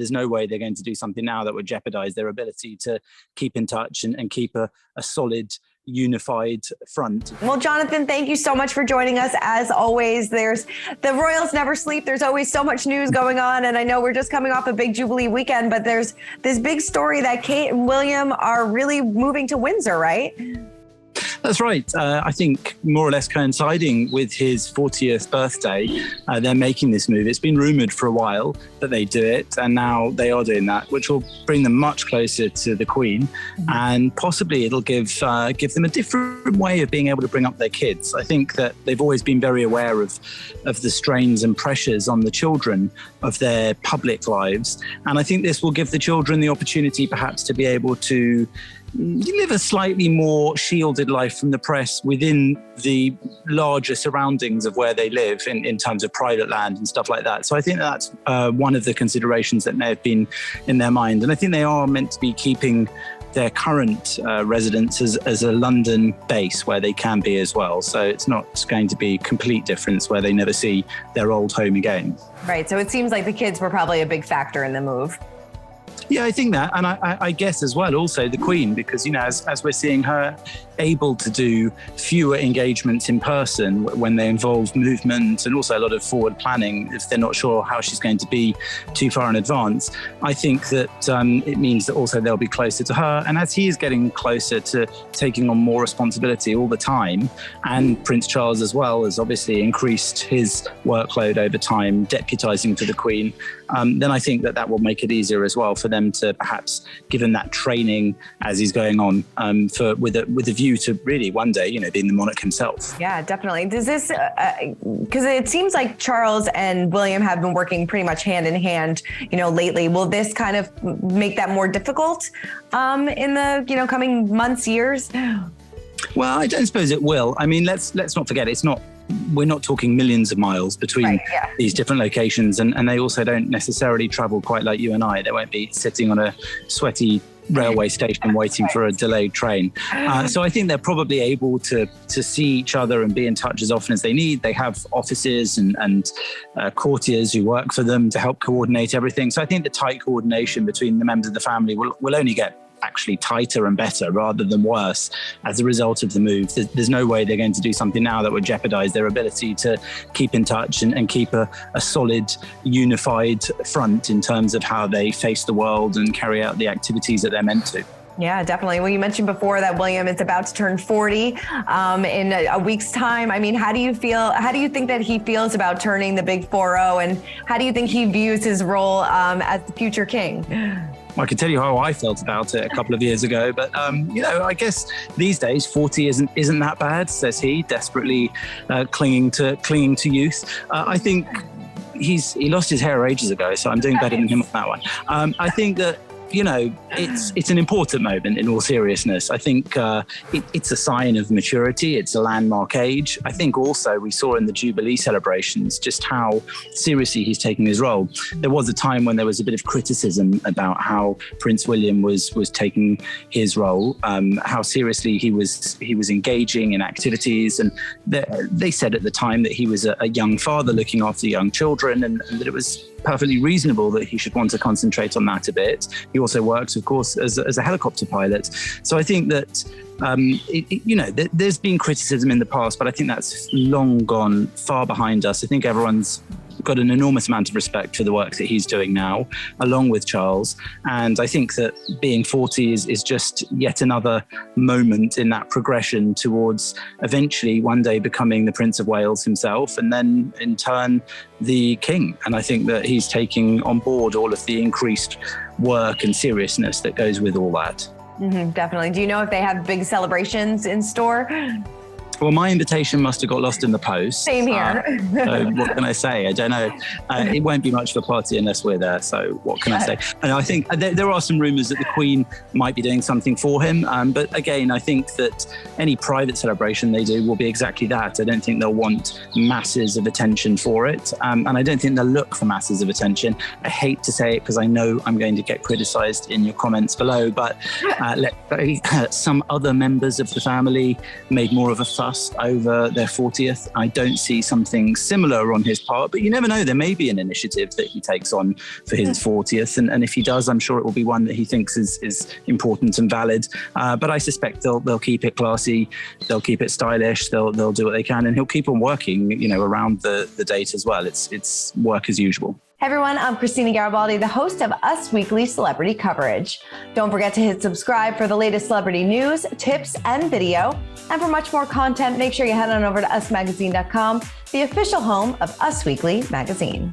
there's no way they're going to do something now that would jeopardize their ability to keep in touch and keep a solid, unified front. Well, Jonathan, thank you so much for joining us. As always, the royals never sleep. There's always so much news going on. And I know we're just coming off a big Jubilee weekend, but there's this big story that Kate and William are really moving to Windsor, right? That's right. I think more or less coinciding with his 40th birthday, they're making this move. It's been rumoured for a while that they do it, and now they are doing that, which will bring them much closer to the Queen, and possibly it'll give them a different way of being able to bring up their kids. I think that they've always been very aware of the strains and pressures on the children of their public lives, and I think this will give the children the opportunity perhaps to be able to live a slightly more shielded life from the press within the larger surroundings of where they live in terms of private land and stuff like that. So I think that's one of the considerations that may have been in their mind. And I think they are meant to be keeping their current residence as a London base where they can be as well. So it's not going to be complete difference where they never see their old home again. Right. So it seems like the kids were probably a big factor in the move. Yeah, I think that. And I guess as well, also the Queen, because, you know, as we're seeing her able to do fewer engagements in person when they involve movement and also a lot of forward planning, if they're not sure how she's going to be too far in advance, I think that it means that also they'll be closer to her. And as he is getting closer to taking on more responsibility all the time, and Prince Charles as well has obviously increased his workload over time, deputising for the Queen, then I think that will make it easier as well for them to perhaps give him that training as he's going on, with a view to really one day, you know, being the monarch himself. Yeah, definitely. Does this, because it seems like Charles and William have been working pretty much hand in hand, you know, lately. Will this kind of make that more difficult in the, you know, coming months, years? Well, I don't suppose it will. I mean, let's not forget, we're not talking millions of miles between these different locations, and they also don't necessarily travel quite like you and I. They won't be sitting on a sweaty railway station waiting for a delayed train. So I think they're probably able to see each other and be in touch as often as they need. They have offices and courtiers who work for them to help coordinate everything. So I think the tight coordination between the members of the family will only get actually tighter and better rather than worse as a result of the move. There's no way they're going to do something now that would jeopardize their ability to keep in touch and keep a solid, unified front in terms of how they face the world and carry out the activities that they're meant to. Yeah, definitely. Well, you mentioned before that William is about to turn 40 in a week's time. I mean, how do you think that he feels about turning the big 4-0, and how do you think he views his role as the future king? I can tell you how I felt about it a couple of years ago, but you know, I guess these days 40 isn't that bad, says he, desperately clinging to youth. I think he lost his hair ages ago, so I'm doing better than him on that one. I think that, you know, it's an important moment in all seriousness. I think it's a sign of maturity. It's a landmark age. I think also we saw in the Jubilee celebrations just how seriously he's taking his role. There was a time when there was a bit of criticism about how Prince William was taking his role, how seriously he was engaging in activities, and they said at the time that he was a young father looking after young children, and that it was perfectly reasonable that he should want to concentrate on that a bit. He also works, of course, as a helicopter pilot. So I think that, you know, there's been criticism in the past, but I think that's long gone far behind us. I think everyone's got an enormous amount of respect for the work that he's doing now, along with Charles. And I think that being 40 is just yet another moment in that progression towards eventually one day becoming the Prince of Wales himself, and then in turn the King. And I think that he's taking on board all of the increased work and seriousness that goes with all that. Mm-hmm, definitely. Do you know if they have big celebrations in store? Well, my invitation must have got lost in the post. Same here. So what can I say? I don't know. It won't be much of a party unless we're there. So what can I say? And I think there are some rumours that the Queen might be doing something for him. But again, I think that any private celebration they do will be exactly that. I don't think they'll want masses of attention for it. And I don't think they'll look for masses of attention. I hate to say it because I know I'm going to get criticised in your comments below, but some other members of the family made more of a fuss just over their 40th. I don't see something similar on his part, but you never know. There may be an initiative that he takes on for his 40th. And if he does, I'm sure it will be one that he thinks is important and valid. But I suspect they'll keep it classy. They'll keep it stylish. They'll do what they can, and he'll keep on working, around the date as well. It's work as usual. Hey everyone, I'm Christina Garibaldi, the host of Us Weekly Celebrity Coverage. Don't forget to hit subscribe for the latest celebrity news, tips, and video. And for much more content, make sure you head on over to usmagazine.com, the official home of Us Weekly Magazine.